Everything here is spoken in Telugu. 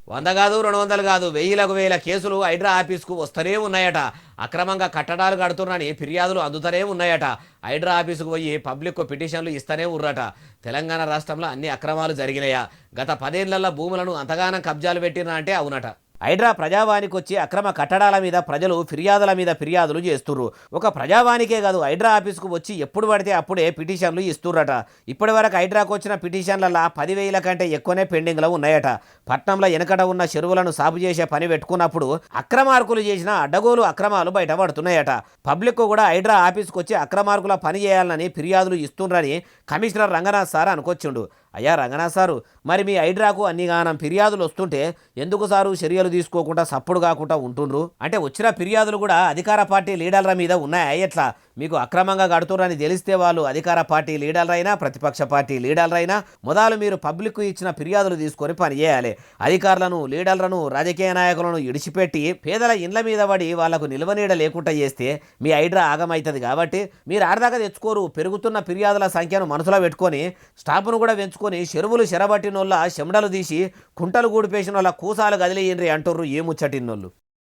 100 కాదు 200 కాదు వెయ్యిలకు వేల కేసులు హైడ్రా ఆఫీస్కు వస్తూనే ఉన్నాయట. అక్రమంగా కట్టడాలు కడుతున్నారని ఫిర్యాదులు అందుతూనే ఉన్నాయట. హైడ్రా ఆఫీసుకు పోయి పబ్లిక్ పిటిషన్లు ఇస్తూనే ఉర్రట. తెలంగాణ రాష్ట్రంలో అన్ని అక్రమాలు జరిగినాయా? గత 10 ఏళ్లలో భూములను అంతగానం కబ్జాలు పెట్టినా అంటే అవునట. హైడ్రా ప్రజావానికి వచ్చి అక్రమ కట్టడాల మీద ప్రజలు ఫిర్యాదుల మీద ఫిర్యాదులు చేస్తుర్రు. ఒక ప్రజావానికే కాదు హైడ్రా ఆఫీస్కు వచ్చి ఎప్పుడు పడితే అప్పుడే పిటిషన్లు ఇస్తుర్రట. ఇప్పటి వరకు హైడ్రాకు వచ్చిన పిటిషన్లలో 10,000 కంటే ఎక్కువనే పెండింగ్లో ఉన్నాయట. పట్నంలో వెనకట ఉన్న చెరువులను సాగు చేసే పని పెట్టుకున్నప్పుడు అక్రమార్కులు చేసిన అడ్డగోలు అక్రమాలు బయటపడుతున్నాయట. పబ్లిక్ కూడా హైడ్రా ఆఫీస్కి వచ్చి అక్రమార్కుల పని చేయాలని ఫిర్యాదులు ఇస్తుండ్రని కమిషనర్ రంగనాథ్ సార్ అనుకొచ్చిండు. అయ్యా రంగనాథ్ సారు, మరి మీ హైడ్రాకు అన్నిగానం ఫిర్యాదులు వస్తుంటే ఎందుకు సారు చర్యలు తీసుకోకుండా సప్పుడు కాకుండా ఉంటుండ్రు? అంటే వచ్చిన ఫిర్యాదులు కూడా అధికార పార్టీ లీడర్ల మీద ఉన్నాయా? ఎట్లా మీకు అక్రమంగా కడుతురని తెలిస్తే వాళ్ళు అధికార పార్టీ లీడర్లైనా ప్రతిపక్ష పార్టీ లీడర్లైనా మొదలు మీరు పబ్లిక్ ఇచ్చిన ఫిర్యాదులు తీసుకొని పనిచేయాలి. అధికారులను లీడర్లను రాజకీయ నాయకులను ఇడిచిపెట్టి పేదల ఇండ్ల మీద పడి వాళ్లకు నిల్వనీడ లేకుండా చేస్తే మీ హైడ్రా ఆగమవుతుంది. కాబట్టి మీరు ఆడదాకా తెచ్చుకోరు. పెరుగుతున్న ఫిర్యాదుల సంఖ్యను మనసులో పెట్టుకొని స్టాఫ్ను కూడా పెంచుకొని చెరువులు చెరబట్టినోళ్ళ చెమడలు తీసి కుంటలు గూడిపేసిన వాళ్ళ కూసాలు కదిలేయండ్రి అంటుర్రు ఏ ముచ్చటిన్నోళ్ళు.